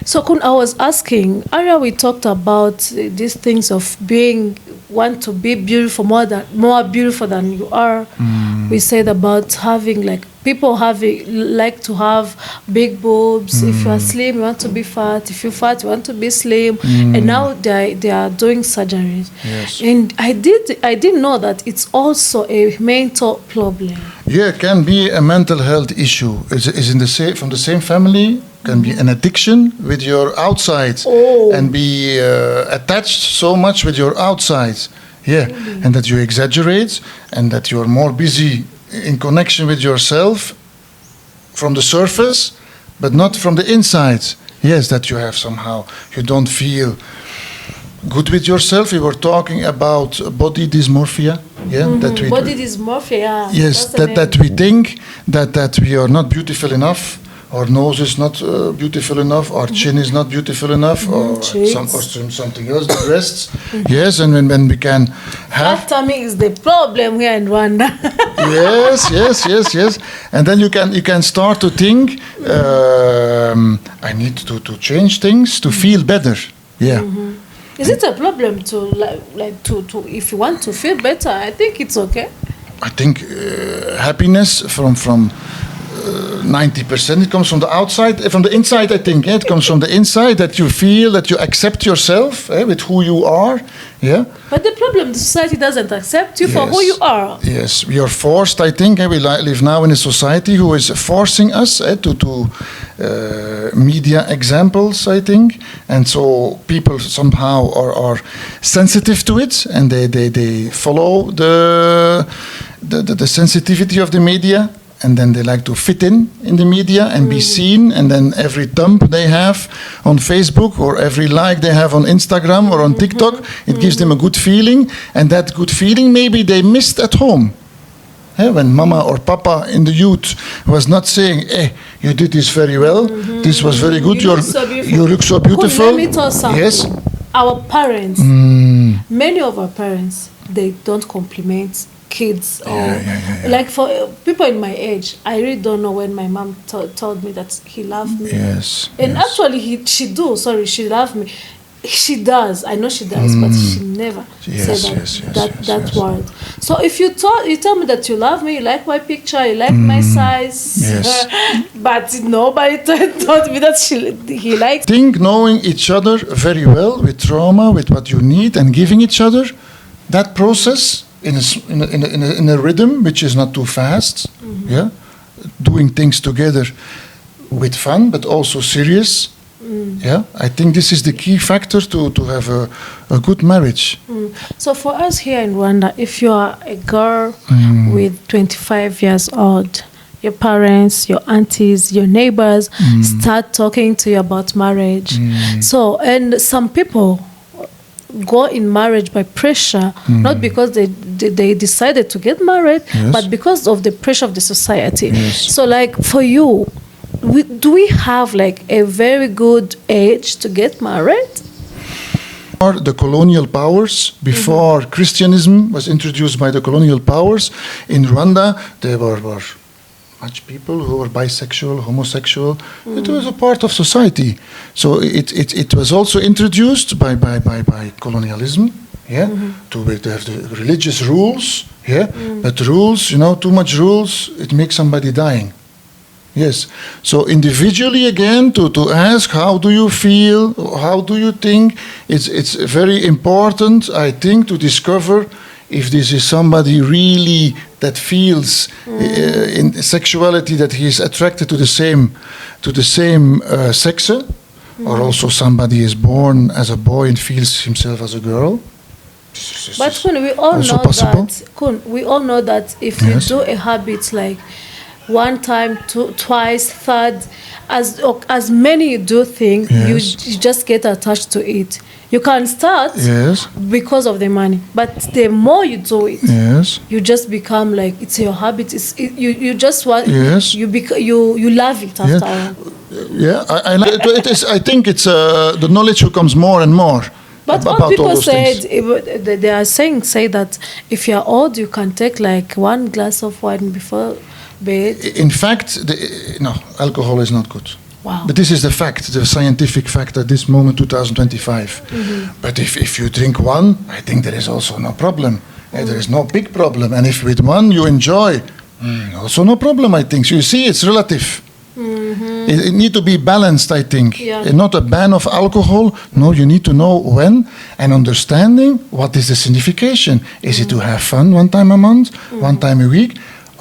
So Kun, I was asking earlier. We talked about these things of want to be beautiful, more beautiful than you are. We said about having like people like to have big boobs. If you are slim, you want to be fat. If you're fat, you want to be slim. And now they are doing surgeries. Yes. And I didn't know that it's also a mental problem. Yeah, it can be a mental health issue. Is from the same family. Can be an addiction with your outside and be attached so much with your outside. Yeah, and that you exaggerate and that you're more busy in connection with yourself from the surface, but not from the inside. Yes, that you have somehow, you don't feel good with yourself. We were talking about body dysmorphia. Yeah, body dysmorphia. Yes, that we think that we are not beautiful enough. Our nose is not beautiful enough, our chin is not beautiful enough, or something else, the breasts. Yes, and when we can have... Fat tummy is the problem here in Rwanda. Yes. And then you can start to think, I need to change things to feel better. Yeah. Is it a problem to if you want to feel better? I think it's okay. I think happiness from 90%, it comes from the outside, from the inside. I think it comes from the inside, that you feel that you accept yourself with who you are. Yeah. But the problem, the society doesn't accept you for who you are. Yes, we are forced. I think we live now in a society who is forcing us to media examples. I think, and so people somehow are sensitive to it, and they follow the sensitivity of the media. And then they like to fit in the media and be seen. And then every thumb they have on Facebook or every like they have on Instagram or on TikTok, it gives them a good feeling. And that good feeling maybe they missed at home. When mama or papa in the youth was not saying, hey, you did this very well. This was very good. You look so beautiful. Let me tell you something. Yes. Our parents, many of our parents, they don't compliment kids like for people in my age. I really don't know when my mom told me that he loved me. Yes. And actually she loved me. She does. I know she does, but she never said that word. So if you tell me that you love me, you like my picture, you like my size, but nobody told me that he likes. Think knowing each other very well with trauma, with what you need, and giving each other that process. In a rhythm which is not too fast, doing things together with fun but also serious. I think this is the key factor to have a good marriage. So for us here in Rwanda, if you are a girl with 25 years old, your parents, your aunties, your neighbors start talking to you about marriage. So, and some people go in marriage by pressure, not because they decided to get married, but because of the pressure of the society. So like for you, do we have like a very good age to get married? The colonial powers, before Christianism was introduced by the colonial powers in Rwanda, there were much people who were bisexual, homosexual. It was a part of society. So it was also introduced by colonialism. To have the religious rules. But rules, too much rules, it makes somebody dying. Yes. So individually again, to ask how do you feel, how do you think, it's very important, I think, to discover if this is somebody really that feels in sexuality that he is attracted to the same sex, or also somebody is born as a boy and feels himself as a girl. But Kun, we all know that if you do a habit like one time, twice, third, as many you do things, you just get attached to it. You can start because of the money, but the more you do it, you just become like it's your habit. You just want you love it after all. It is. I think it's the knowledge becomes more and more. But what people say that if you're old, you can take like one glass of wine before bed. In fact, no, alcohol is not good. Wow. But this is the fact, the scientific fact at this moment, 2025. But if you drink one, I think there is also no problem. There is no big problem. And if with one you enjoy, also no problem, I think. So you see, it's relative. It need to be balanced, I think. Yeah. And not a ban of alcohol. No, you need to know when and understanding what is the signification. Is it to have fun one time a month, one time a week?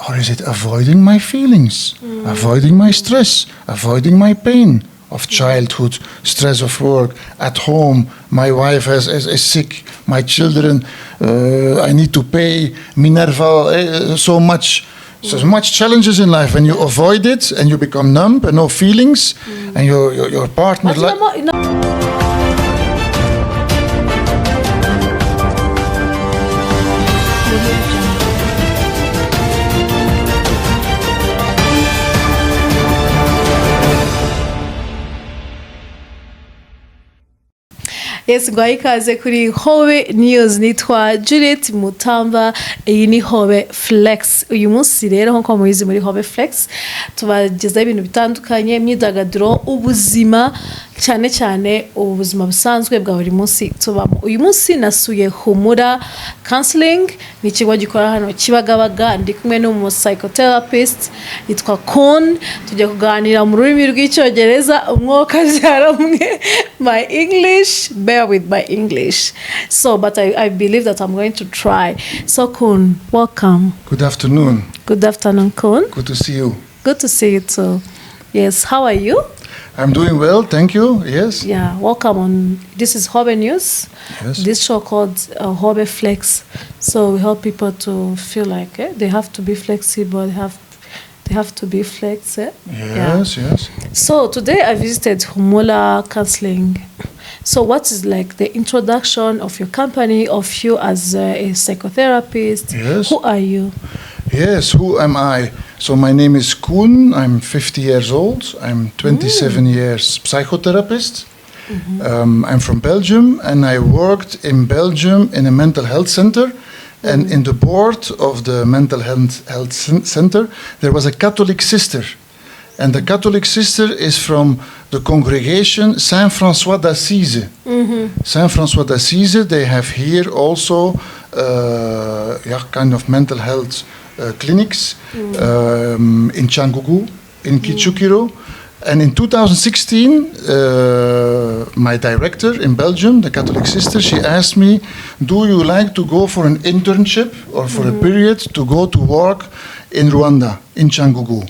Or is it avoiding my feelings, avoiding my stress, avoiding my pain of childhood, stress of work, at home, my wife is sick, my children, I need to pay Minerva so much challenges in life. When you avoid it and you become numb and no feelings, and your partner... Yes, ngo ikaze kuri Hobe News. Nitwa Juliet Mutamba, iyi ni Hobe Flex. Uyu munsi rero nko mubizi muri Hobe Flex tubagezaho ibintu bitandukanye, imyidagaduro, ubuzima, cyane cyane ubuzima busanzwe bwa buri munsi tubamo. Uyu munsi nasuye Humura Counseling, ni ikigo gikora hano Kibagabaga. Ndi kumwe n'umu psychotherapist yitwa K0EN. Tujya kuganira mu rurimi rw'icyongereza, umwuka jaramwe my English, bear with my English. So, but I believe that I'm going to try. So, K0EN, welcome. Good afternoon. Good afternoon, K0EN. Good to see you. Good to see you too. Yes, how are you? I'm doing well, thank you. Yes. Yeah, welcome on. This is Hobe News. Yes. This show called Hobe Flex. So we help people to feel like they have to be flexible. They have to be flex. Yes, yes. So today I visited Humura Counseling. So what is like the introduction of your company, of you as a psychotherapist? Yes. Who are you? Yes, who am I? So my name is K0EN. I'm 50 years old. I'm 27 years psychotherapist. I'm from Belgium, and I worked in Belgium in a mental health center. And in the board of the mental health center, there was a Catholic sister. And the Catholic sister is from the congregation Saint François d'Assise. Saint François d'Assise, they have here also kind of mental health clinics in Cyangugu, in Kicukiro. And in 2016, my director in Belgium, the Catholic sister, she asked me, do you like to go for an internship or for a period to go to work in Rwanda, in Cyangugu?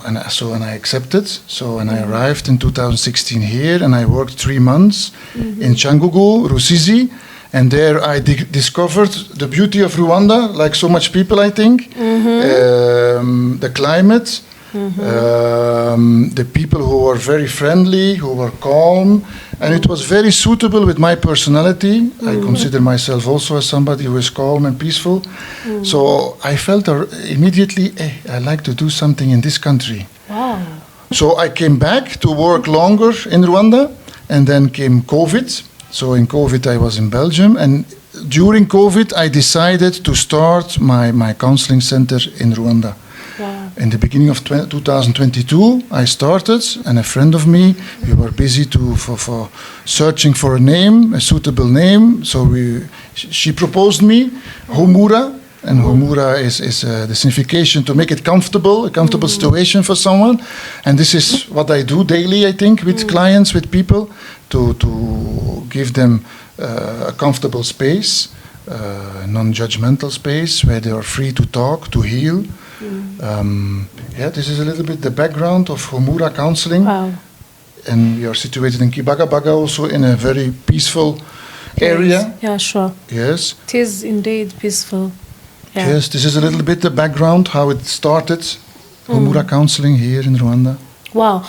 And I accepted. So, and I arrived in 2016 here, and I worked 3 months in Cyangugu, Rusizi. And there I discovered the beauty of Rwanda, like so much people, I think. The climate, the people who were very friendly, who were calm, and it was very suitable with my personality. I consider myself also as somebody who is calm and peaceful. So I felt immediately, hey, I like to do something in this country. Wow. So I came back to work longer in Rwanda, and then came COVID. So in COVID, I was in Belgium, and during COVID, I decided to start my counseling center in Rwanda. Wow. In the beginning of 2022, I started, and a friend of me, we were busy for searching for a name, a suitable name. So she proposed me Humura, and Humura is the signification to make it comfortable, a comfortable situation for someone. And this is what I do daily, I think, with clients, with people, to give them a comfortable space, non-judgmental space where they are free to talk, to heal. This is a little bit the background of Humura Counseling. Wow. And we are situated in Kibagabaga, also in a very peaceful area. Yeah, sure. Yes. It is indeed peaceful. Yeah. Yes, this is a little bit the background, how it started, Humura Counseling here in Rwanda. Wow.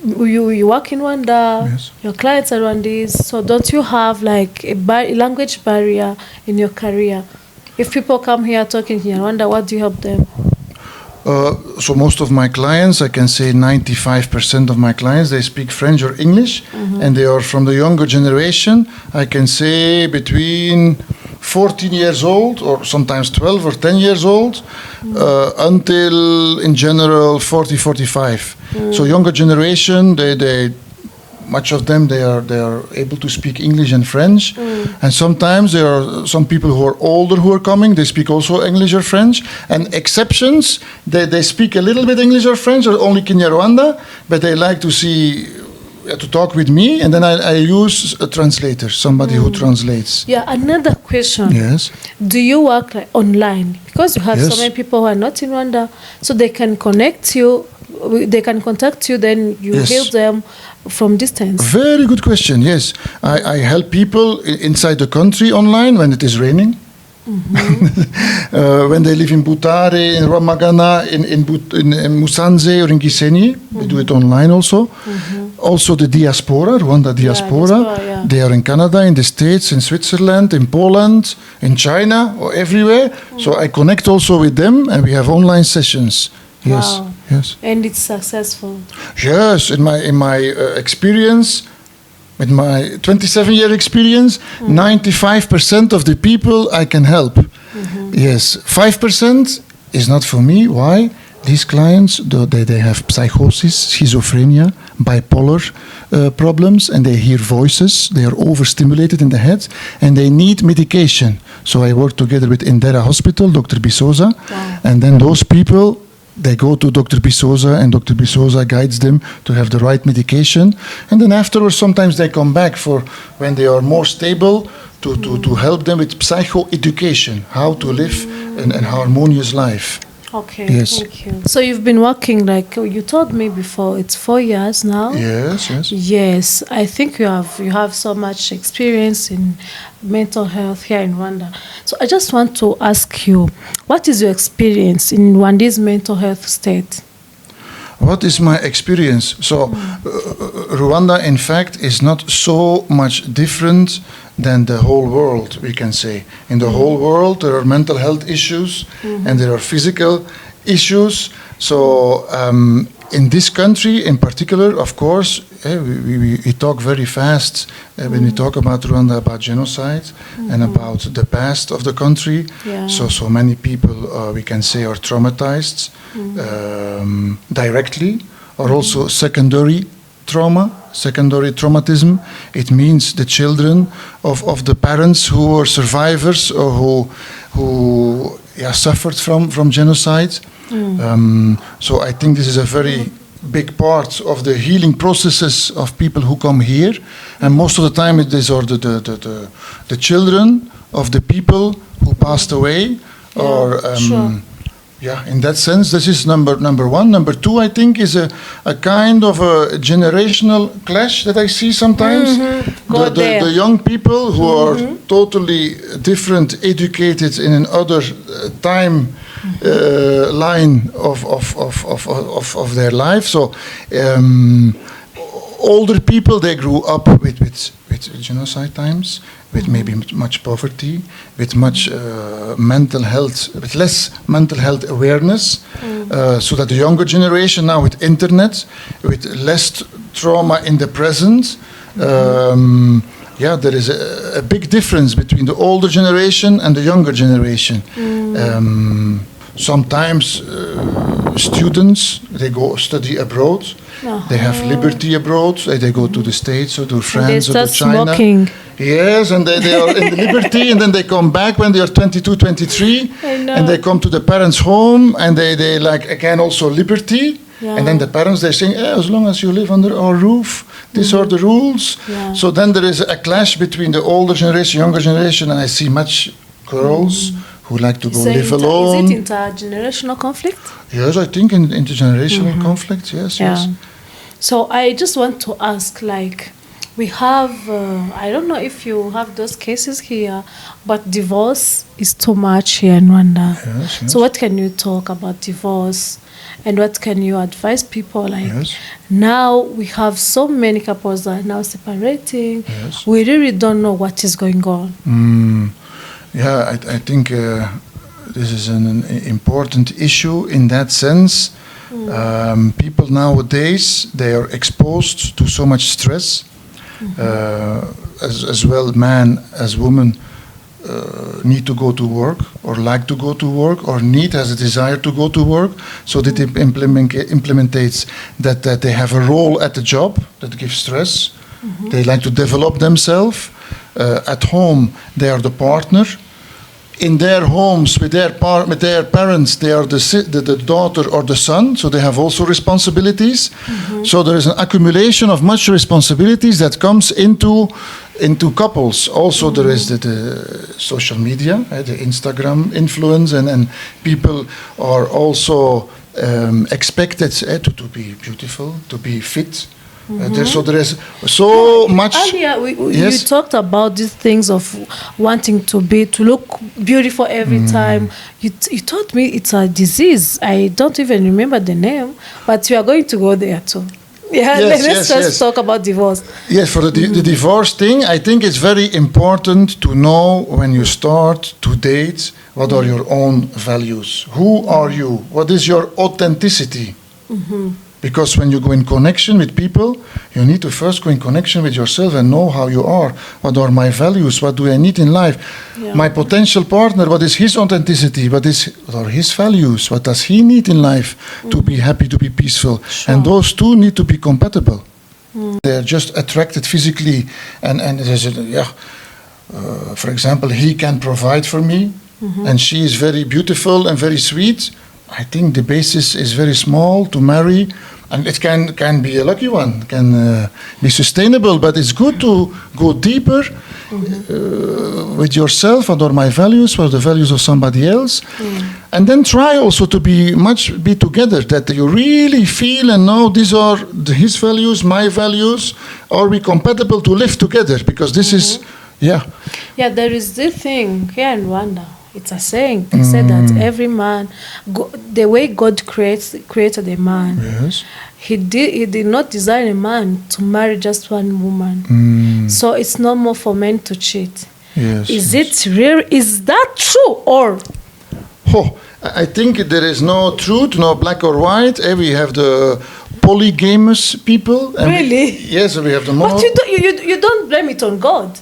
You work in Rwanda, Yes. Your clients are Rwandese, so don't you have like a language barrier in your career? If people come here talking in Rwanda, what do you help them? So most of my clients, I can say 95% of my clients, they speak French or English, and they are from the younger generation. I can say between 14 years old, or sometimes 12 or 10 years old, until in general 40, 45. So younger generation, they much of them they are able to speak English and French, and sometimes there are some people who are older who are coming. They speak also English or French, and exceptions they speak a little bit English or French or only Kinyarwanda, but they like to see to talk with me, and then I use a translator, somebody who translates. Yeah, another question. Yes. Do you work like online? Because you have so Yes. many people who are not in Rwanda, so they can connect you, they can contact you, then you Yes. help them from distance. Very good question. Yes, I help people inside the country online when it is raining. When they live in Butare, in Ramagana, in Musanze or in Gisenyi, they do it online also. Also the diaspora, Rwanda diaspora, diaspora, yeah. they are in Canada, in the States, in Switzerland, in Poland, in China, or everywhere. So I connect also with them, and we have online sessions. Yes, Wow. yes. And it's successful. Yes, in my experience, with my 27-year experience, 95% of the people I can help. Yes, 5% is not for me. Why? These clients, they have psychosis, schizophrenia, bipolar problems, and they hear voices. They are overstimulated in the head, and they need medication. So I work together with Indwara Hospital, Dr. Bisoza, and then those people, they go to Dr. Bisoza, and Dr. Bisoza guides them to have the right medication. And then afterwards, sometimes they come back for when they are more stable to help them with psycho-education, how to live an harmonious life. Okay, Yes. thank you. So you've been working, like you told me before, it's 4 years now. Yes, yes. Yes, I think you have so much experience in mental health here in Rwanda. So I just want to ask you, what is your experience in Rwanda's mental health state? What is my experience? So, Rwanda, in fact, is not so much different than the whole world, we can say. In the whole world, there are mental health issues and there are physical issues. So, in this country in particular, of course, we talk very fast when we talk about Rwanda, about genocide and about the past of the country. Yeah. So many people, we can say, are traumatized directly, or also secondary traumatism. It means the children of the parents who are survivors or who suffered from genocide. So I think this is a very big part of the healing processes of people who come here, and most of the time these are the children of the people who passed away, or sure. yeah, in that sense, this is number one. Number two, I think, is a kind of a generational clash that I see sometimes. The young people who are totally different, educated in another time line of their life. So older people, they grew up with genocide times, with maybe much poverty, with much mental health, with less mental health awareness, so that the younger generation now with internet, with less trauma in the present, there is a big difference between the older generation and the younger generation. Sometimes students, they go study abroad. They have liberty abroad. They go to the States or to France or to China. Smoking. Yes, and they are in the liberty, and then they come back when they are 22, 23, and they come to the parents' home, and they like again also liberty. Yeah. And then the parents, they're saying, as long as you live under our roof, these are the rules. Yeah. So then there is a clash between the older generation, younger generation, and I see much girls who like to go live alone. Is it intergenerational conflict? Yes, I think in intergenerational conflict, yes, yes. So I just want to ask, like, we have, I don't know if you have those cases here, but divorce is too much here in Rwanda. Yes, yes. So what can you talk about divorce? And what can you advise people? Like, Yes. now we have so many couples that are now separating. Yes. We really don't know what is going on. Yeah, I think this is an important issue in that sense. People nowadays, they are exposed to so much stress, as well man as woman. need to go to work or like to go to work or has a desire to go to work. So that it implementates that they have a role at the job that gives stress. They like to develop themselves. At home, they are the partner. In their homes, with their parents, they are the daughter or the son, so they have also responsibilities. So there is an accumulation of much responsibilities that comes into couples. Also, there is the social media, the Instagram influence, and people are also expected to be beautiful, to be fit. So there is so much. Earlier, you talked about these things of wanting to look beautiful every time. You told me it's a disease. I don't even remember the name, but we are going to go there too. Yeah, let's just talk about divorce. Yes, for the divorce thing, I think it's very important to know when you start to date what are your own values. Who are you? What is your authenticity? Because when you go in connection with people, you need to first go in connection with yourself and know how you are. What are my values? What do I need in life? Yeah. My potential partner, what is his authenticity? What are his values? What does he need in life to be happy, to be peaceful? Sure. And those two need to be compatible. They're just attracted physically. And there's for example, he can provide for me, and she is very beautiful and very sweet. I think the basis is very small to marry, and it can be a lucky one, can be sustainable, but it's good to go deeper with yourself. What are my values? What are the values of somebody else? And then try also to be together, that you really feel and know these are his values, my values. Are we compatible to live together? Because this is, Yeah, there is this thing here in Rwanda. It's a saying. They said that every man, the way God created a man, he did not design a man to marry just one woman. So it's normal for men to cheat. Is it real? Is that true or? I think there is no truth, no black or white. We have the polygamous people. And really? Yes, we have the But you don't blame it on God.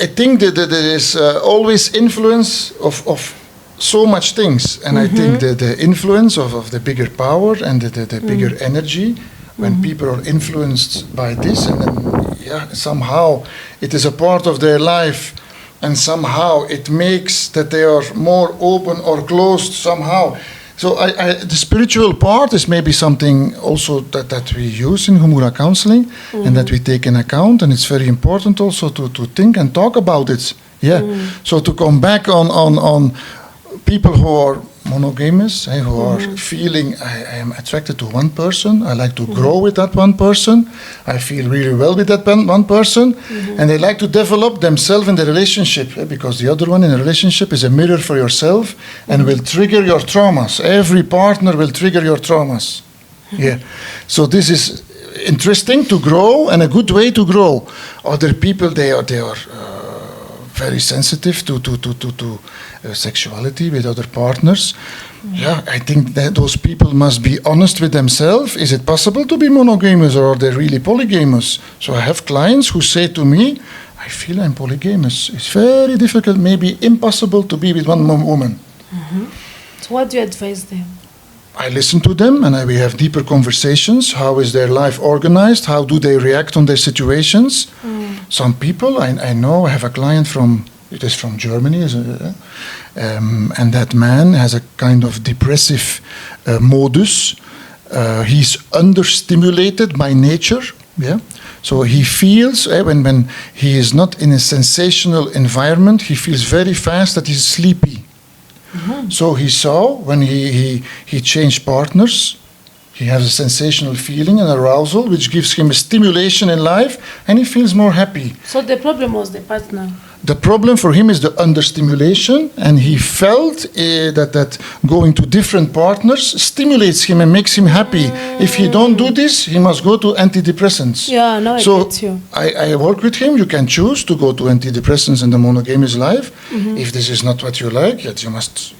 I think that there is always influence of so much things, and I think the influence of the bigger power and the bigger energy, when people are influenced by this, and then somehow it is a part of their life, and somehow it makes that they are more open or closed somehow. So the spiritual part is maybe something also that we use in Humura counseling and that we take in account, and it's very important also to think and talk about it. So to come back on people who are monogamous, who are feeling I am attracted to one person, I like to grow with that one person, I feel really well with that one person, and they like to develop themselves in the relationship, because the other one in a relationship is a mirror for yourself and will trigger your traumas. Every partner will trigger your traumas. So this is interesting to grow and a good way to grow. Other people, they are very sensitive to sexuality with other partners. I think that those people must be honest with themselves. Is it possible to be monogamous, or are they really polygamous? So I have clients who say to me, I feel I'm polygamous. It's very difficult, maybe impossible to be with one woman. So what do you advise them? I listen to them, and we have deeper conversations. How is their life organized? How do they react on their situations? Some people, I know, I have a client from Germany, and that man has a kind of depressive modus. He's understimulated by nature. So he feels, when he is not in a sensational environment, he feels very fast that he's sleepy. So he saw when he changed partners, he has a sensational feeling and arousal, which gives him a stimulation in life, and he feels more happy. So the problem was the partner. The problem for him is the understimulation, and he felt that going to different partners stimulates him and makes him happy. If he don't do this, he must go to antidepressants. I get you. I work with him. You can choose to go to antidepressants in the monogamous life. If this is not what you like, yet you must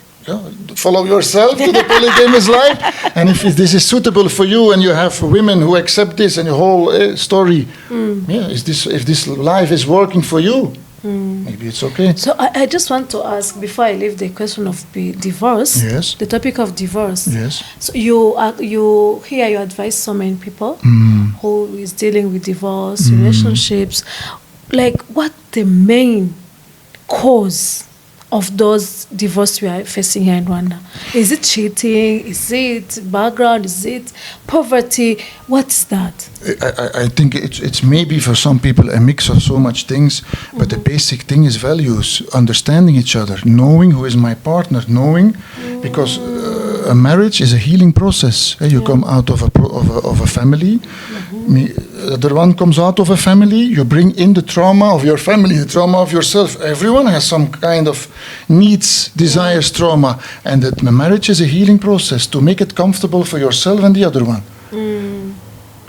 follow yourself to the polygamous life. And if this is suitable for you, and you have women who accept this, and your whole story, if this life is working for you, maybe it's okay. So I just want to ask, before I leave the question of divorce, Yes. the topic of divorce. Yes. So you advise so many people who is dealing with divorce, relationships. Like, what the main cause of those divorce we are facing here in Rwanda? Is it cheating? Is it background? Is it poverty? What's that? I think it's maybe for some people a mix of so much things, but the basic thing is values, understanding each other, knowing who is my partner, knowing, because a marriage is a healing process. You come out of a family. The other one comes out of a family. You bring in the trauma of your family, the trauma of yourself. Everyone has some kind of needs, desires, trauma, and that marriage is a healing process to make it comfortable for yourself and the other one.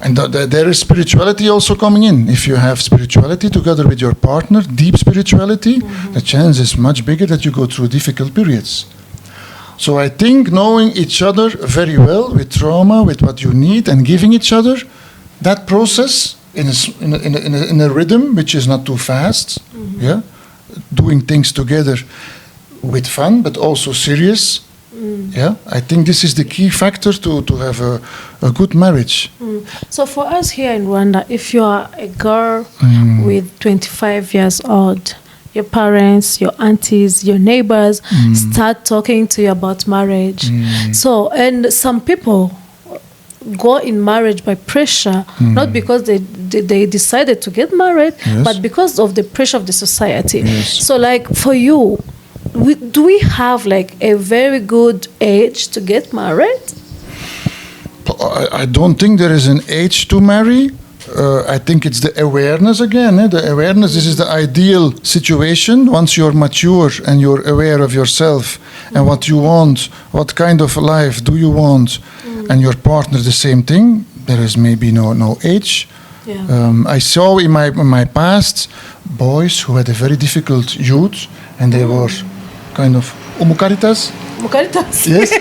And there is spirituality also coming in. If you have spirituality together with your partner, deep spirituality, the chance is much bigger that you go through difficult periods. So I think knowing each other very well with trauma, with what you need, and giving each other that process in a rhythm which is not too fast, doing things together with fun but also serious. I think this is the key factor to have a good marriage. So for us here in Rwanda, if you are a girl with 25 years old, your parents, your aunties, your neighbors start talking to you about marriage. So, and some people go in marriage by pressure, not because they decided to get married, but because of the pressure of the society. So like for you, do we have like a very good age to get married? I don't think there is an age to marry. I think it's the awareness again. The awareness, this is the ideal situation. Once you're mature and you're aware of yourself and what you want, what kind of life do you want, and your partner the same thing, there is maybe no age. I saw in my past boys who had a very difficult youth, and they were kind of umukaritas. Yes.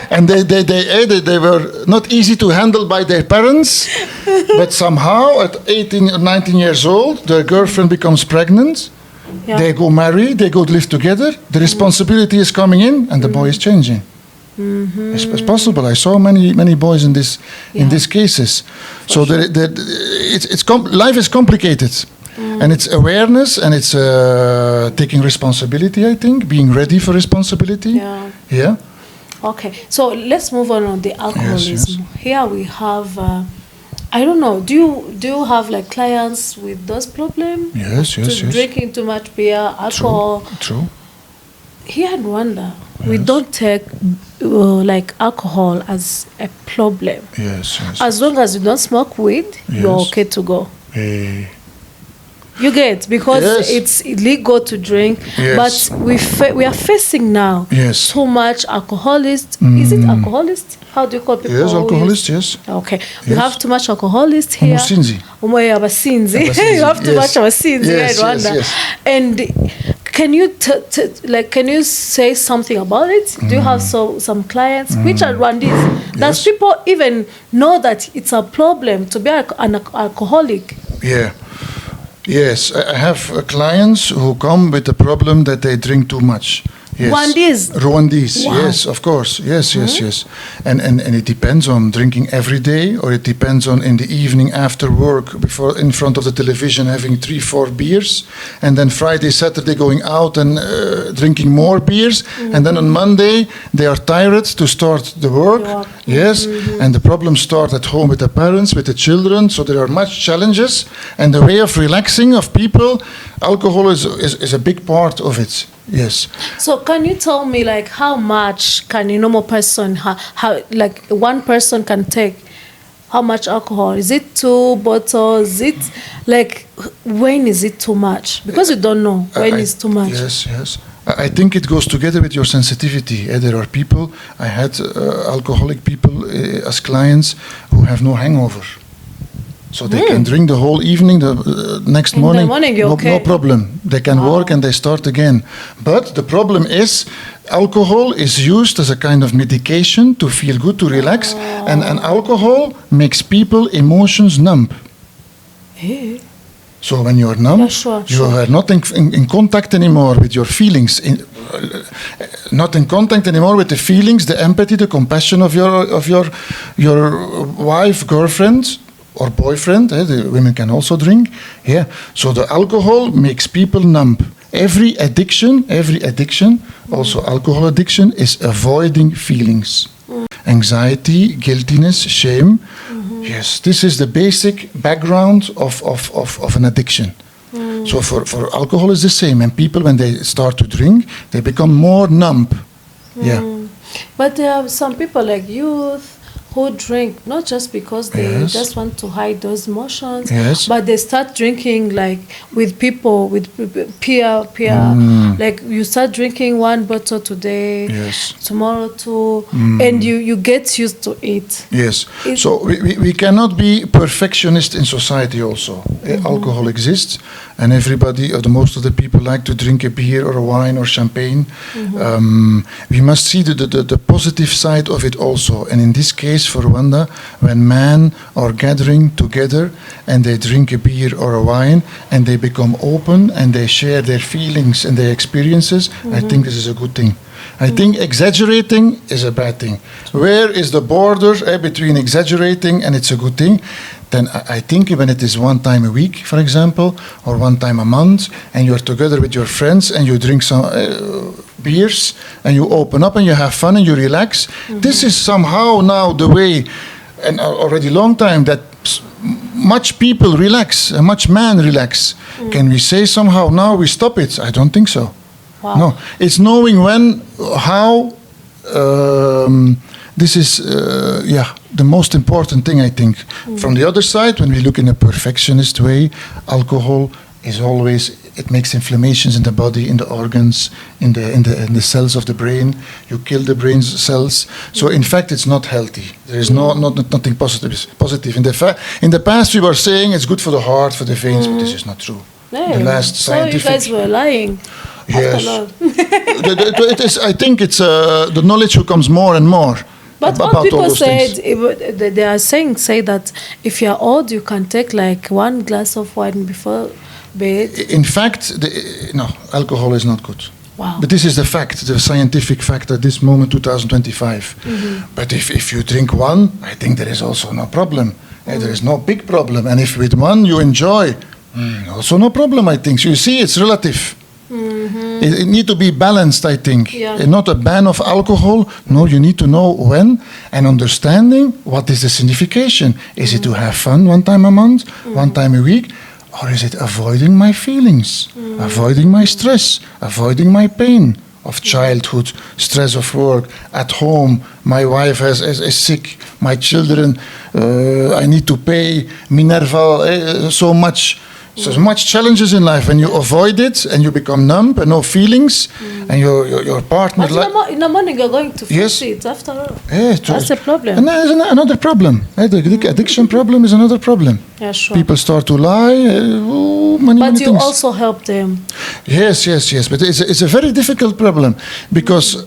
And they were not easy to handle by their parents, but somehow at 18 or 19 years old, their girlfriend becomes pregnant. They go marry, they go live together. The responsibility is coming in, and the boy is changing. It's possible. I saw many boys in these cases. So life is complicated. And it's awareness, and it's taking responsibility, I think, being ready for responsibility. Yeah. Okay, so let's move on the alcoholism. Here we have, I don't know, do you have like clients with those problems? Yes. Drinking too much beer, alcohol. True. Here in Rwanda, we don't take like alcohol as a problem. Yes. As long as you don't smoke weed, you're okay to go. You get, because it's illegal to drink, but we are facing now too much alcoholists. Is it alcoholists? How do you call people? Yes, alcoholists, yes. Okay, we have too much alcoholists here. Ubusinzi. Abasinzi. You have too much abasinzi here in Rwanda. And can you say something about it? Do you have some clients which are Rwandese? Does people even know that it's a problem to be an alcoholic? Yes, I have clients who come with the problem that they drink too much. Rwandese, wow. Yes, of course. Yes. And it depends on drinking every day, or it depends on in the evening after work, before in front of the television having 3-4 beers, and then Friday, Saturday going out and drinking more beers, and then on Monday they are tired to start the work. Yes, and the problems start at home with the parents, with the children, so there are much challenges, and the way of relaxing of people, alcohol is a big part of it. Yes. So can you tell me, like, how much can a normal person, how like one person can take? How much alcohol? Is it 2 bottles? Is it like, when is it too much? Because you don't know when it's too much. Yes. I think it goes together with your sensitivity. There are people, I had alcoholic people as clients who have no hangover. So they can drink the whole evening, the next morning, no problem. They can work and they start again. But the problem is, alcohol is used as a kind of medication to feel good, to relax. And alcohol makes people emotions numb. So when you are numb, Yeah, sure, you sure. are not in contact anymore with your feelings, not in contact anymore with the feelings, the empathy, the compassion of your wife, girlfriend, or boyfriend. The women can also drink. Yeah. So the alcohol makes people numb. Every addiction, also alcohol addiction, is avoiding feelings. Anxiety, guiltiness, shame. Yes, this is the basic background of an addiction. So for alcohol is the same. And people, when they start to drink, they become more numb. Yeah. But there are some people like youth who drink not just because they just want to hide those emotions, but they start drinking like with people, with peer. Like you start drinking one bottle today, tomorrow two, and you get used to it. Yes. So we cannot be perfectionist in society also. Alcohol exists, and everybody, or the most of the people, like to drink a beer or a wine or champagne. We must see the positive side of it also. And in this case, for Rwanda, when men are gathering together and they drink a beer or a wine and they become open and they share their feelings and their experiences, I think this is a good thing. I think exaggerating is a bad thing. Where is the border between exaggerating and it's a good thing? Then I think when it is one time a week, for example, or one time a month, and you're together with your friends and you drink some beers and you open up and you have fun and you relax, this is somehow now the way, and already long time, that much people relax, much men relax. Can we say somehow now we stop it? I don't think so. Wow. No, it's knowing when, how. This is, the most important thing, I think. From the other side, when we look in a perfectionist way, alcohol is always, it makes inflammations in the body, in the organs, in the cells of the brain. You kill the brain cells. So in fact, it's not healthy. There is nothing positive. In the past, we were saying it's good for the heart, for the veins, but this is not true. Yeah. The last scientific. So you guys were lying. Yes. It is, I think it's the knowledge becomes more and more. But what people say that if you're old, you can take like one glass of wine before bed. In fact, no, alcohol is not good. Wow. But this is the fact, the scientific fact at this moment, 2025. But if you drink one, I think there is also no problem. There is no big problem. And if with one you enjoy, also no problem, I think. So you see, it's relative. It needs to be balanced, I think. And not a ban of alcohol. No, you need to know when and understanding what is the signification. Is it to have fun one time a month, one time a week? Or is it avoiding my feelings, avoiding my stress, avoiding my pain of childhood, stress of work, at home, my wife is sick, my children, I need to pay Minerva so much. So much challenges in life. When you avoid it and you become numb and no feelings, and your partner. But in the morning you're going to fix it after all. That's a problem. And there's another problem. The addiction problem is another problem. Yeah, sure. People start to lie. Many you things. also help them. Yes. But it's a very difficult problem because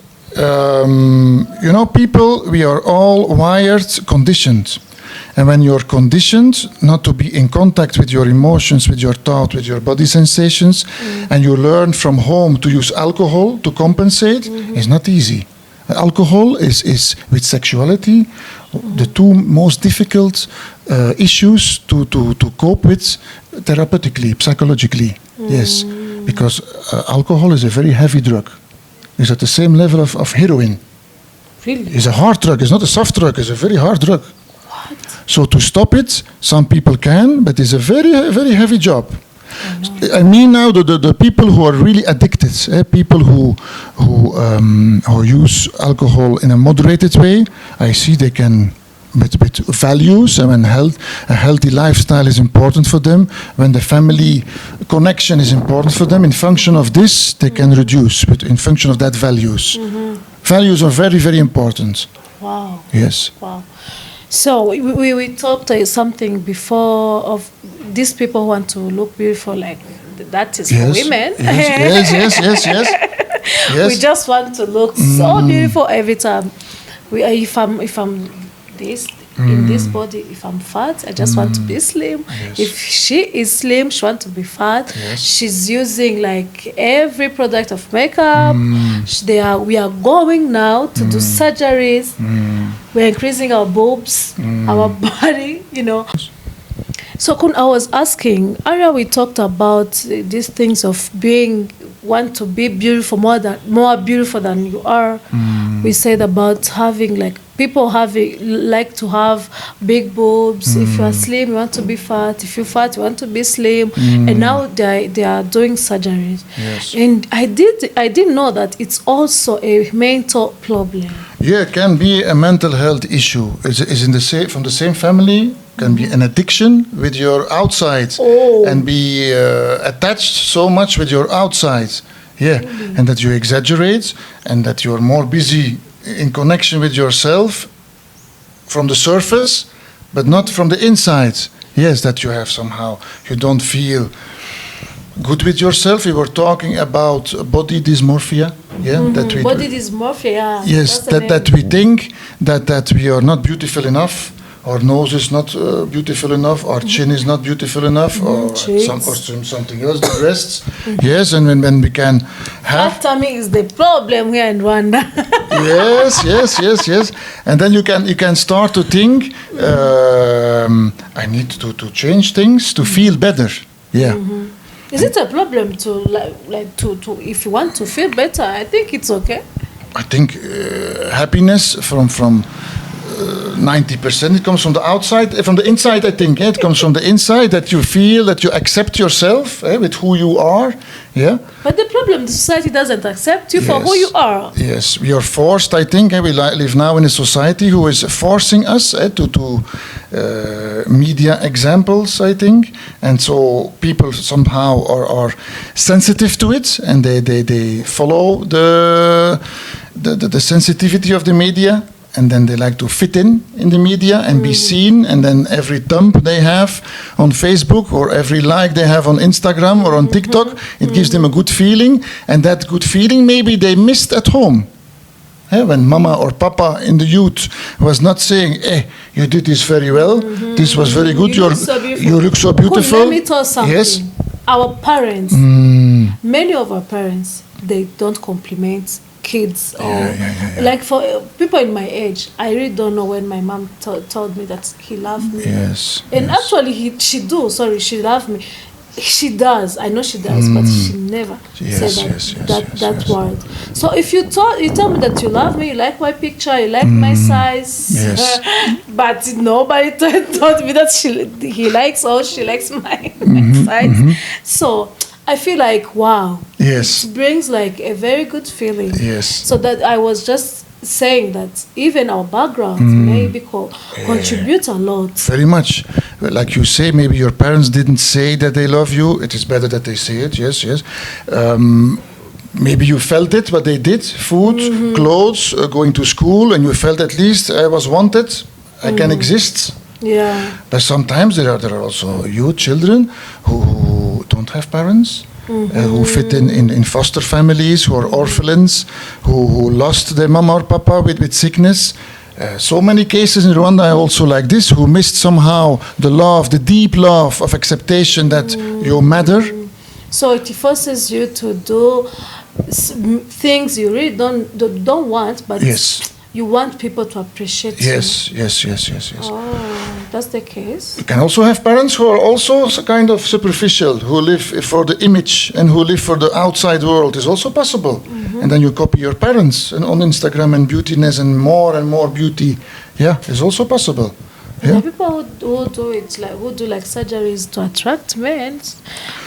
people, we are all wired, conditioned. And when you're conditioned not to be in contact with your emotions, with your thought, with your body sensations, and you learn from home to use alcohol to compensate, it's not easy. Alcohol is with sexuality, the two most difficult issues to cope with therapeutically, psychologically. Yes, because alcohol is a very heavy drug. It's at the same level of heroin. Really? It's a hard drug. It's not a soft drug. It's a very hard drug. So to stop it, some people can, but it's a very, very heavy job. I mean now the people who are really addicted, people who use alcohol in a moderated way, I see they can, with values, and when a healthy lifestyle is important for them, when the family connection is important for them, in function of this, they can reduce, but in function of that values. Values are very, very important. Wow. Yes. Wow. So we talked something before of these people who want to look beautiful, like that is for women. Yes. We just want to look so beautiful every time. If I'm this, in this body. If I'm fat, I just want to be slim. Yes. If she is slim, she wants to be fat. Yes. She's using like every product of makeup. We are going now to do surgeries. We're increasing our boobs, our body, you know. So Kun, I was asking, earlier we talked about these things of want to be beautiful, more beautiful than you are. We said about having people like to have big boobs. If you are slim, you want to be fat. If you're fat, you want to be slim. And now they are doing surgeries. Yes. And I didn't know that it's also a mental problem. Yeah, it can be a mental health issue. Is in from the same family. Can be an addiction with your outside and be attached so much with your outside. Yeah, and that you exaggerate and that you're more busy in connection with yourself from the surface, but not from the inside. Yes, that you have somehow, you don't feel good with yourself. We were talking about body dysmorphia. Yeah, that we body dysmorphia. Yes, that we think that we are not beautiful enough. Our nose is not beautiful enough. Our chin is not beautiful enough, or something else. The breasts, yes, and when we can have. Fat tummy is the problem here in Rwanda. yes. And then you can start to think. I need to change things to feel better. Yeah. Is it a problem to to if you want to feel better? I think it's okay. I think happiness from 90%, it comes from the outside. From the inside, I think it comes from the inside, that you feel that you accept yourself with who you are. Yeah. But the problem, the society doesn't accept you for who you are. Yes, we are forced. I think we live now in a society who is forcing us to media examples. I think, and so people somehow are sensitive to it, and they follow the sensitivity of the media. And then they like to fit in the media and be seen. And then every thumb they have on Facebook or every like they have on Instagram or on TikTok, it gives them a good feeling. And that good feeling maybe they missed at home. When mama or papa in the youth was not saying, you did this very well. This was very good. You look so beautiful. Let me tell you something. Yes. Our parents, many of our parents, they don't compliment kids like for people in my age. I really don't know when my mom told me that he loved me. Yes. And actually she loved me. She does. I know she does, but she never said that word. So if you tell me that you love me, you like my picture, you like my size, but nobody told me that he likes or she likes my size. So I feel like, wow. Yes. It brings like a very good feeling. Yes. So that I was just saying that even our background maybe contribute a lot. Very much. Like you say, maybe your parents didn't say that they love you. It is better that they say it. Yes. Maybe you felt it, but they did. Food, clothes, going to school, and you felt at least I was wanted. I can exist. Yeah. But sometimes there are also youth children who don't have parents, who fit in foster families, who are orphans, who lost their mama or papa with sickness. So many cases in Rwanda also like this, who missed somehow the deep love of acceptation that you matter. So it forces you to do things you really don't want, but you want people to appreciate you. Yes. Oh, that's the case. You can also have parents who are also kind of superficial, who live for the image and who live for the outside world. Is also possible. And then you copy your parents and on Instagram and beautiness and more beauty. Yeah, is also possible. There are people who do surgeries to attract men.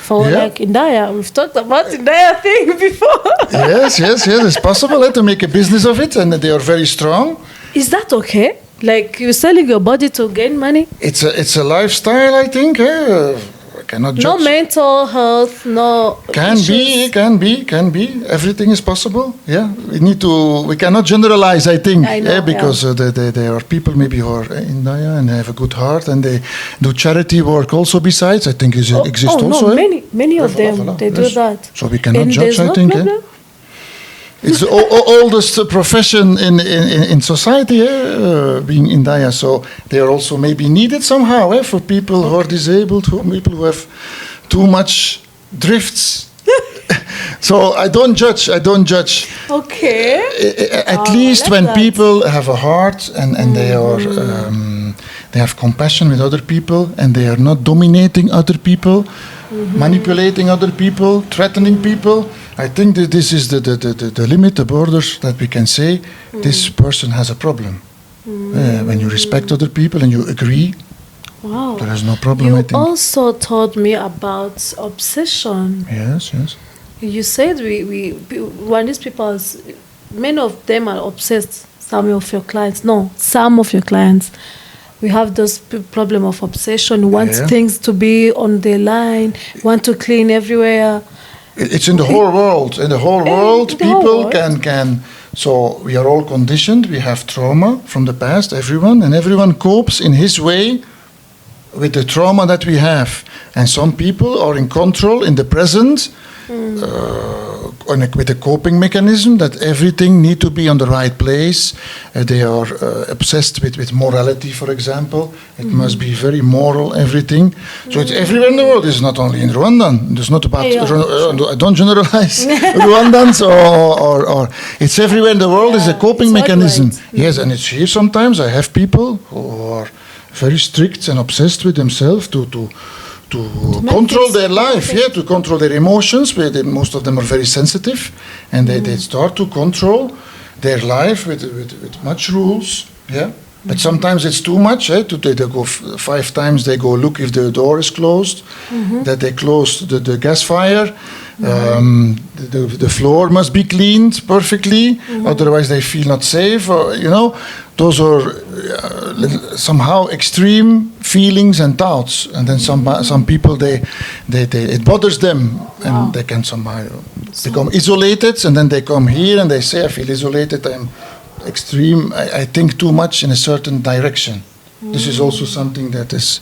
For like Indwara, we've talked about Indwara thing before. Yes, it's possible to make a business of it, and they are very strong. Is that okay? Like you're selling your body to gain money? It's a lifestyle, I think. I cannot judge. No mental health, no. Can be. Everything is possible. Yeah, we cannot generalize, I think. I know, because there are people maybe who are in Daya and they have a good heart and they do charity work also besides. I think exists also. No, many of them, they do that. So we cannot and judge, there's I no think. Problem? It's the oldest profession in society, being Indaya. So they are also maybe needed somehow for people who are disabled, people who have too much drifts. So I don't judge. Okay. At least when people have a heart and they are they have compassion with other people and they are not dominating other people, manipulating other people, threatening people. I think that this is the limit, the borders that we can say this person has a problem. When you respect other people and you agree, wow, there is no problem. You I think. also told me about obsession. Yes. You said when these people, many of them are obsessed. Some of your clients. We have this problem of obsession. Want things to be on the line. Want to clean everywhere. It's in the whole world. In the whole world, people can. So we are all conditioned. We have trauma from the past. Everyone copes in his way with the trauma that we have. And some people are in control in the present. With a coping mechanism that everything need to be on the right place. They are obsessed with morality, for example. It must be very moral, everything. So it's everywhere in the world. It's not only in Rwanda. It's not about, I don't generalize Rwandans or it's everywhere in the world. It's a coping mechanism. Right. Yes, and it's here sometimes. I have people who are very strict and obsessed with themselves to control their life, to control their emotions. Most of them are very sensitive, and they start to control their life with much rules. But sometimes it's too much. They go 5 times. They go look if the door is closed. That they close the gas fire. The floor must be cleaned perfectly. Otherwise, they feel not safe. Those are somehow extreme feelings and thoughts. And then some people it bothers them, and they can somehow become isolated. And then they come here and they say, "I feel isolated. I'm extreme. I think too much in a certain direction." This is also something that is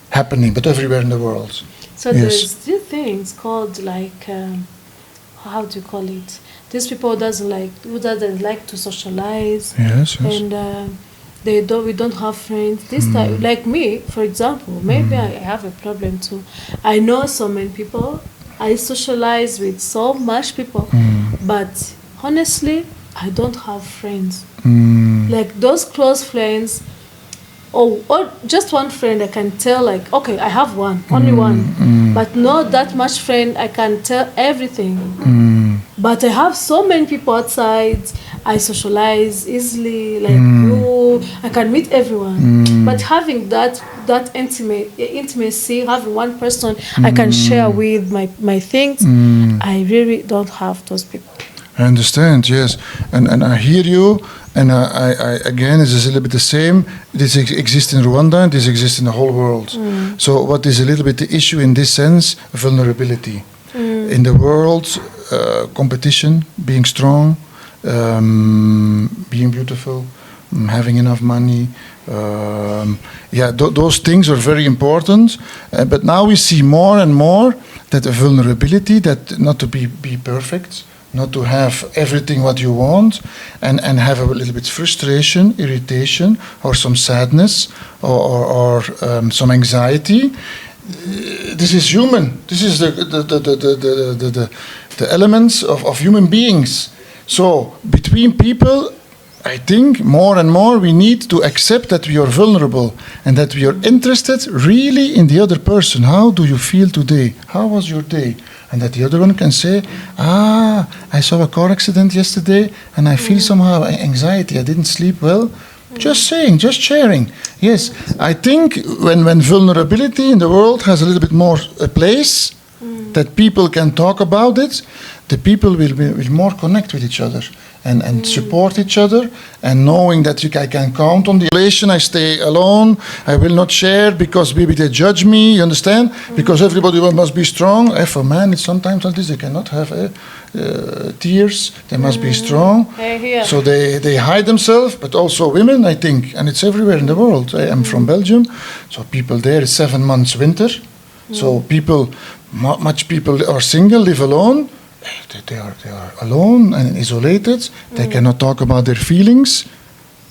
happening, but everywhere in the world. So there's these things called how do you call it? These people who doesn't like to socialize. Yes. And we don't have friends. This time, like me, for example, maybe I have a problem too. I know so many people. I socialize with so much people, but honestly, I don't have friends. Like those close friends, or just one friend I can tell, okay, I have one, only one. But not that much friend I can tell everything. But I have so many people outside. I socialize easily, I can meet everyone. But having that intimacy, having one person I can share with my things, I really don't have those people. I understand, yes, and I hear you, and I again, it is a little bit the same. This exists in Rwanda, and this exists in the whole world. So what is a little bit the issue in this sense? Vulnerability. In the world, competition, being strong, being beautiful, having enough money. Those things are very important. But now we see more and more that the vulnerability, that not to be perfect, not to have everything what you want, and have a little bit frustration, irritation, or some sadness, or some anxiety. This is human. This is the elements of human beings. So between people, I think more and more we need to accept that we are vulnerable and that we are interested really in the other person. How do you feel today? How was your day? And that the other one can say, I saw a car accident yesterday and I feel somehow anxiety. I didn't sleep well. Just saying, just sharing. Yes, I think when vulnerability in the world has a little bit more a place, that people can talk about it, the people will more connect with each other and support each other, and knowing that I can count on the relation. I stay alone. I will not share because maybe they judge me. You understand? Because everybody must be strong. For men, it's sometimes like this. They cannot have tears. They must be strong. So they hide themselves. But also women, I think, and it's everywhere in the world. I am from Belgium, so people there, it's 7 months winter. So much people are single, live alone. they are alone and isolated. They cannot talk about their feelings.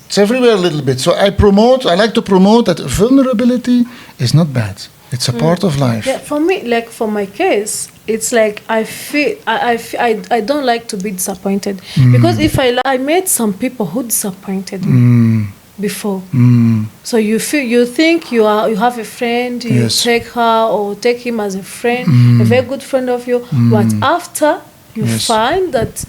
It's everywhere a little bit. So I like to promote that vulnerability is not bad. It's a part of life. Yeah, for me, like for my case, it's like I don't like to be disappointed because if I met some people who disappointed me before. So you think you have a friend, you take her or take him as a friend, a very good friend of you, but after you find that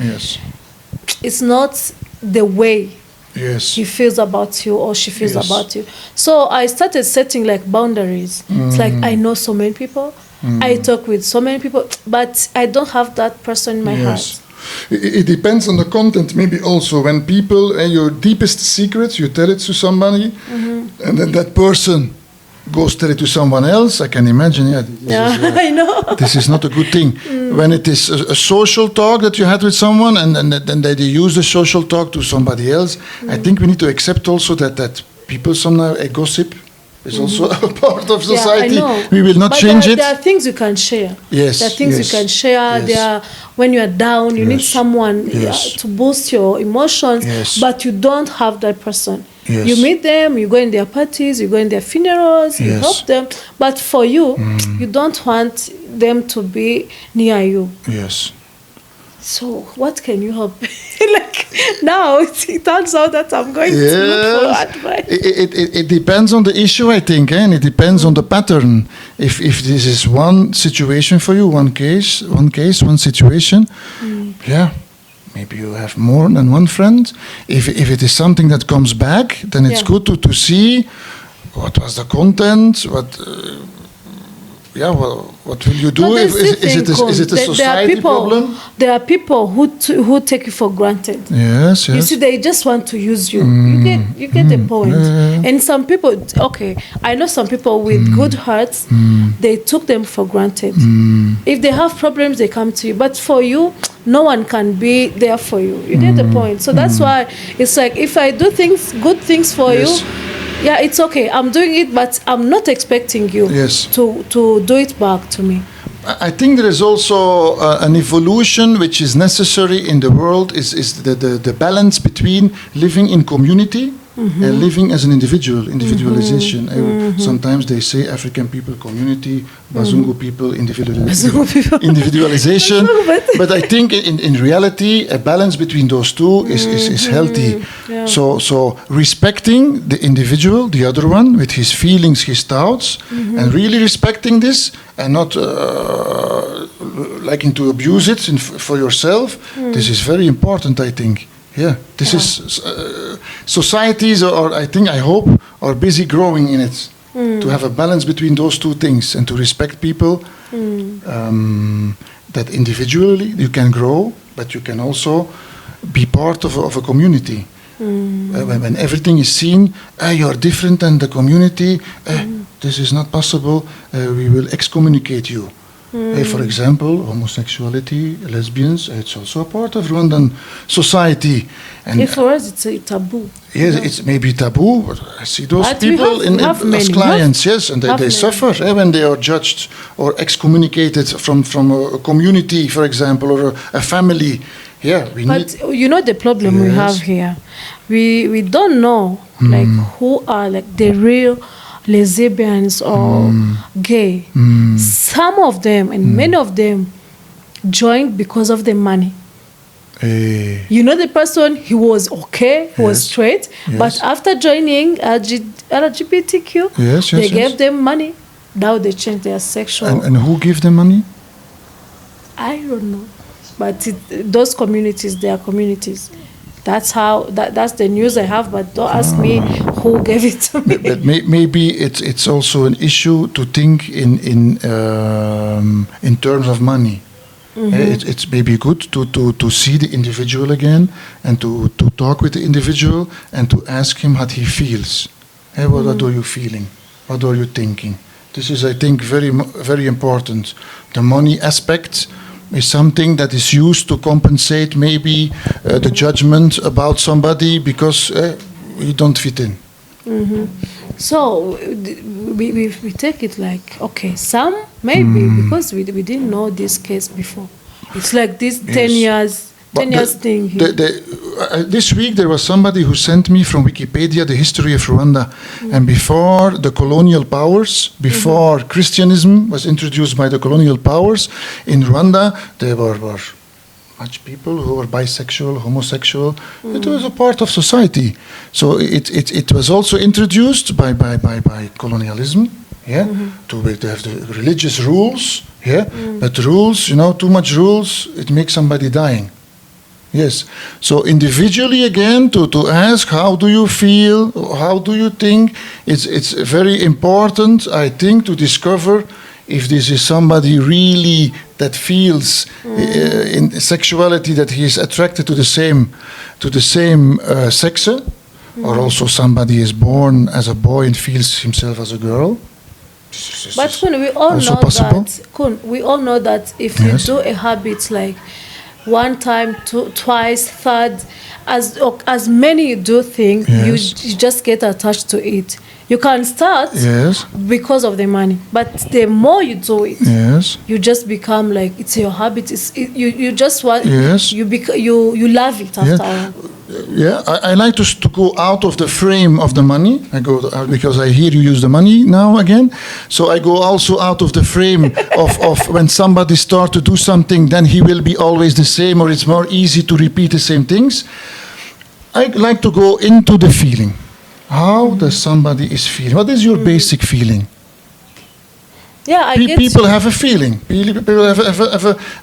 it's not the way he feels about you or she feels about you. So I started setting like boundaries. It's like I know so many people, I talk with so many people, but I don't have that person in my heart. It depends on the content, maybe also. When people, your deepest secrets, you tell it to somebody, and then that person goes tell it to someone else, I can imagine, I know. This is not a good thing. When it is a social talk that you had with someone, and then they use the social talk to somebody else, I think we need to accept also that people somehow gossip is also a part of society. Yeah, I know. We will not change it. There are things you can share. Yes. There are things you can share. There are, when you are down, you need someone to boost your emotions, but you don't have that person. You meet them, you go in their parties, you go in their funerals, you help them. But for you, you don't want them to be near you. Yes. So what can you help? Like now it turns out that I'm going to look for advice. It depends on the issue, I think, and it depends on the pattern. If this is one situation for you, one case, one situation, maybe you have more than one friend. If it is something that comes back, then it's good to see what was the content, what will you do? Is it a society problem? There are people who take you for granted. Yes. You see, they just want to use you. You get the point. And some people, I know some people with good hearts, they took them for granted. If they have problems, they come to you. But for you, no one can be there for you. You get the point. So that's why it's like, if I do good things for you, it's okay. I'm doing it, but I'm not expecting you to do it back to me. I think there is also an evolution which is necessary in the world, is the balance between living in community and living as an individualization. Sometimes they say African people community, Bazungu people individualization. But I think in reality, a balance between those two is healthy. So respecting the individual, the other one, with his feelings, his thoughts, and really respecting this, and not liking to abuse it for yourself. This is very important, I think. This is societies, I hope, are busy growing in it, to have a balance between those two things and to respect people. That individually you can grow, but you can also be part of a community. When everything is seen, you're different than the community, this is not possible, we will excommunicate you. For example, homosexuality, lesbians, it's also a part of Rwandan society. And for us, it's a taboo. Yes, it's maybe taboo, but I see those people as clients, and they suffer when they are judged or excommunicated from a community, for example, or a family. But you know the problem we have here? We don't know like who are like the real lesbians or gay. Some of them and many of them joined because of the money. You know, the person, he was okay, he was straight, but after joining LGBTQ, they gave them money. Now they changed their sexual. And who gave them money? I don't know, but those communities, they are communities. That's the news I have, but don't ask me who gave it to me. But maybe it's also an issue to think in terms of money. It's maybe good to see the individual again and to talk with the individual and to ask him what he feels. What are you feeling? What are you thinking? This is, I think, very, very important. The money aspect is something that is used to compensate maybe the judgment about somebody because we don't fit in. So we take it like, okay, some maybe because we didn't know this case before. It's like this Yes. 10 years, But 10 years thing. here. This week there was somebody who sent me from Wikipedia the history of Rwanda. And before the colonial powers, before Christianism was introduced by the colonial powers, in Rwanda there were much people who were bisexual, homosexual. It was a part of society. So it was also introduced by colonialism. Yeah, to have the religious rules. Yeah, but rules, too much rules, it makes somebody dying. Yes. So individually again, to ask how do you feel, how do you think, it's very important, I think, to discover if this is somebody really that feels in sexuality that he is attracted to the same sex, or also somebody is born as a boy and feels himself as a girl. But Kun, we all also know possible. that. Kun, we all know that if you do a habit like one time, twice, third, as many you do things, you just get attached to it. You can start because of the money, but the more you do it, you just become like it's your habit. You just want you love it after all. Yeah, I like to go out of the frame of the money. I go because I hear you use the money now again. So I go also out of the frame of when somebody starts to do something, then he will be always the same, or it's more easy to repeat the same things. I like to go into the feeling. How does somebody is feeling? What is your basic feeling? Yeah, I get people have a feeling. People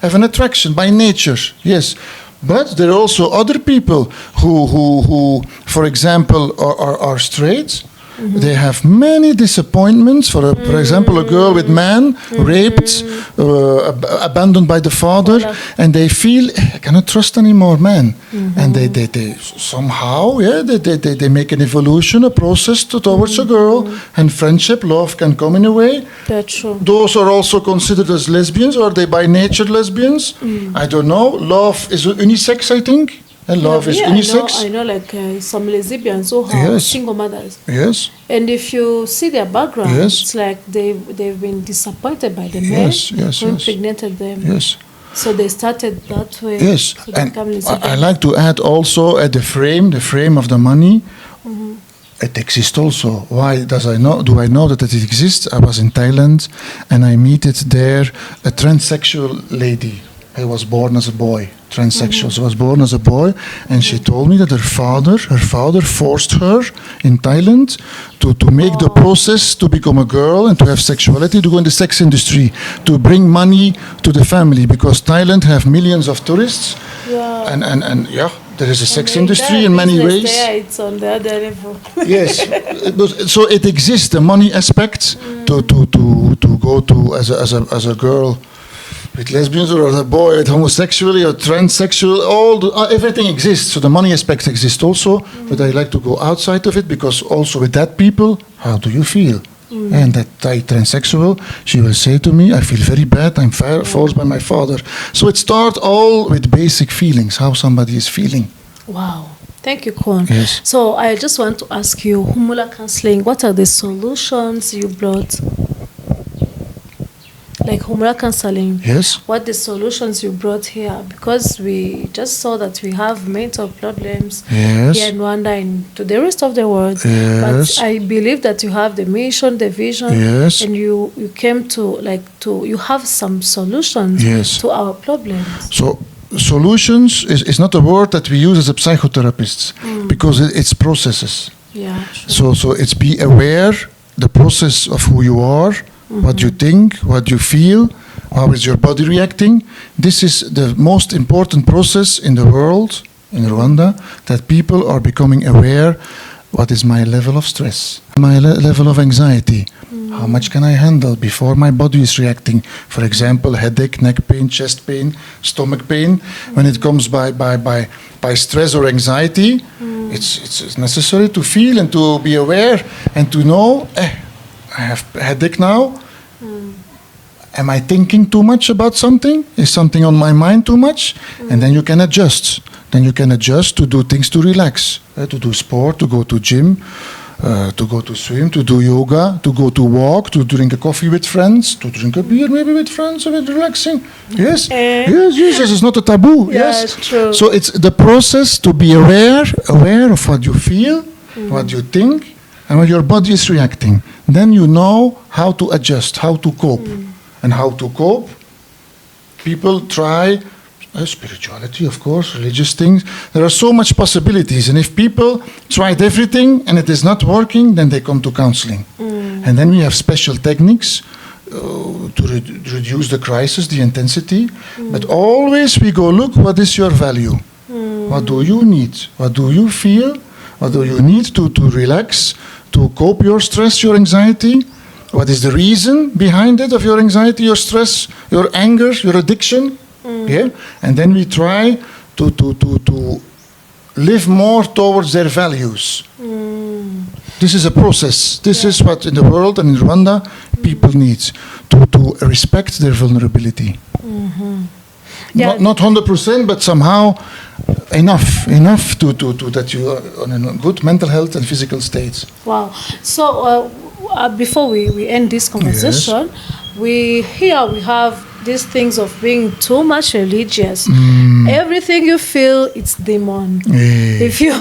have an attraction by nature. Yes. But there are also other people who for example, are straight. They have many disappointments. For example, a girl with man raped, abandoned by the father, and they feel I cannot trust anymore, man. And they somehow, they make an evolution, a process towards a girl, and friendship, love can come in a way. That's true. Those are also considered as lesbians, or are they by nature lesbians? I don't know. Love is unisex, I think. And love is unisex. I know like some lesbians who are single mothers. Yes. And if you see their background, it's like they've been disappointed by the men who impregnated them. Yes. So they started that way. Yes. So And I like to add also at the frame of the money. It exists also. Why do I know that it exists? I was in Thailand and I met there a transsexual lady. I was born as a boy, transsexual. So I was born as a boy, and she told me that her father forced her in Thailand to make the process to become a girl and to have sexuality, to go in the sex industry, to bring money to the family, because Thailand have millions of tourists, and there is a sex industry in many ways. There, it's on the other level. Yes, so it exists, the money aspect to go to as a girl with lesbians, or as a boy with homosexuality or transsexual, everything exists. So the money aspect exists also, but I like to go outside of it, because also with that people, how do you feel? And that Thai transsexual, she will say to me, I feel very bad, I'm forced by my father. So it starts all with basic feelings, how somebody is feeling. Wow. Thank you, K0EN. Yes. So I just want to ask you, Humura counseling, what are the solutions you brought? Like Humura counseling, what the solutions you brought here? Because we just saw that we have mental problems here in Rwanda and to the rest of the world. But I believe that you have the mission, the vision, and you came to you have some solutions to our problems. So solutions is not a word that we use as a psychotherapist, because it's processes. Yeah. Sure. So it's be aware the process of who you are. What you think, what you feel, how is your body reacting. This is the most important process in the world, in Rwanda, that people are becoming aware, what is my level of stress, my level of anxiety, how much can I handle before my body is reacting. For example, headache, neck pain, chest pain, stomach pain. When it comes by stress or anxiety, it's necessary to feel and to be aware and to know, I have a headache now. Am I thinking too much about something? Is something on my mind too much? And then you can adjust. Then you can adjust to do things to relax, to do sport, to go to gym, to go to swim, to do yoga, to go to walk, to drink a coffee with friends, to drink a beer maybe with friends, with relaxing. Yes, yes, it's not a taboo. Yeah, yes, true. So it's the process to be aware of what you feel, what you think, and when your body is reacting. Then you know how to adjust, how to cope, and how to cope. People try. Spirituality, of course, religious things. There are so much possibilities, and if people tried everything and it is not working, then they come to counseling. And then we have special techniques to reduce the crisis, the intensity. But always we go, look, what is your value? What do you need? What do you feel? What do you need to relax, to cope your stress, your anxiety? What is the reason behind it of your anxiety, your stress, your anger, your addiction? Yeah, and then we try to live more towards their values. This is a process. This is what in the world and in Rwanda people need to respect their vulnerability. Yeah. Not 100%, but somehow enough to that you are on a good mental health and physical states. Wow. So before we end this conversation, we have these things of being too much religious. Everything you feel, it's demon. If you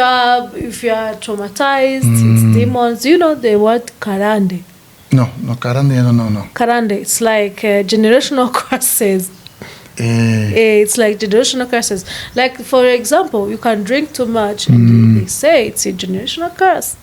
are traumatized, it's demons. You know the word karande? No, karande, no. Karande, it's like generational curses. It's like generational curses. Like, for example, you can drink too much and they say it's a generational curse.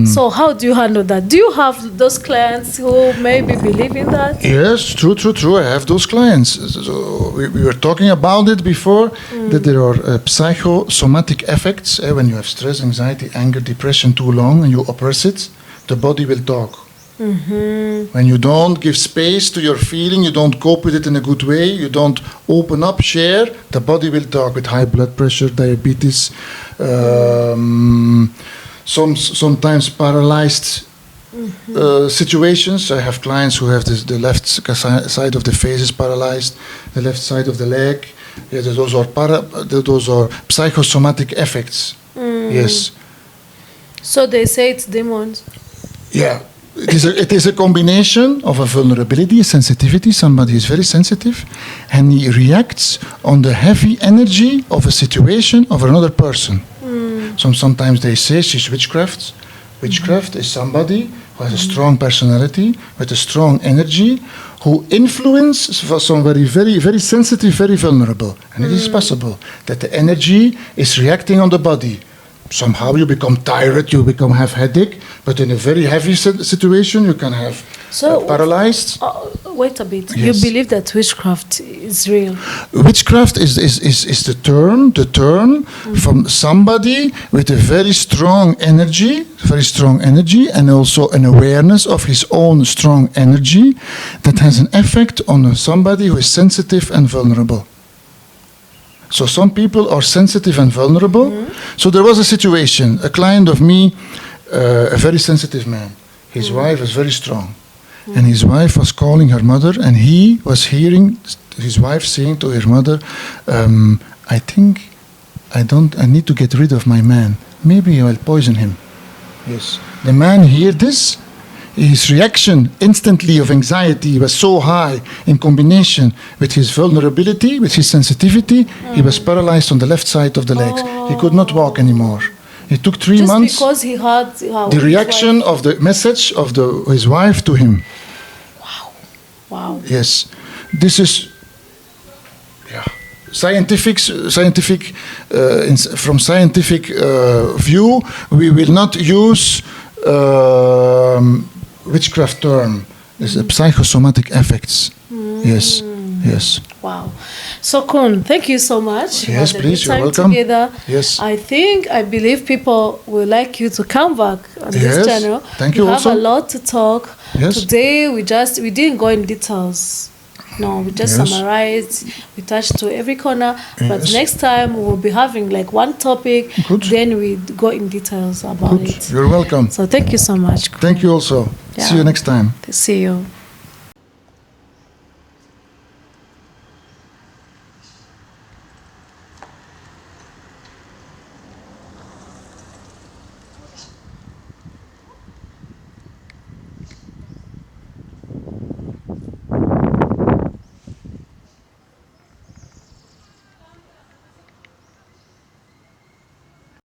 So how do you handle that? Do you have those clients who maybe believe in that? Yes, true. I have those clients. So we were talking about it before, that there are psychosomatic effects. When you have stress, anxiety, anger, depression too long and you oppress it, the body will talk. When you don't give space to your feeling, you don't cope with it in a good way, you don't open up, share, the body will talk with high blood pressure, diabetes, sometimes paralyzed situations. I have clients who have the left side of the face is paralyzed, the left side of the leg. Yeah, those are psychosomatic effects. Yes. So they say it's demons. Yeah. It is a combination of a vulnerability, a sensitivity. Somebody is very sensitive and he reacts on the heavy energy of a situation of another person. Sometimes they say she's witchcraft. Witchcraft is somebody who has a strong personality, with a strong energy, who influences somebody very, very sensitive, very vulnerable. And it is possible that the energy is reacting on the body. Somehow you become tired, you have headache, but in a very heavy situation you can have paralyzed. Wait a bit. Yes. You believe that witchcraft is real? Witchcraft is the term from somebody with a very strong energy, and also an awareness of his own strong energy that has an effect on somebody who is sensitive and vulnerable. So some people are sensitive and vulnerable. So there was a situation, a client of me, a very sensitive man. His wife was very strong. And his wife was calling her mother, and he was hearing his wife saying to her mother, I think I need to get rid of my man. Maybe I will poison him. Yes. The man heard this. His reaction instantly of anxiety was so high in combination with his vulnerability, with his sensitivity, he was paralyzed on the left side of the legs. He could not walk anymore. It took 3 months. Just because he had the reaction of the message of his wife to him. Wow. Yes. This is from scientific view, we will not use witchcraft term. It's psychosomatic effects. Yes. Wow. So K0EN, thank you so much. Yes, please, you're welcome. Together. Yes. I believe people will like you to come back on this channel. Thank you. We also have a lot to talk. Yes. Today we didn't go in details. No, we just summarized. We touched to every corner. But next time we'll be having like one topic. Good. Then we go in details about it. You're welcome. So thank you so much. Thank you also. See you next time. See you.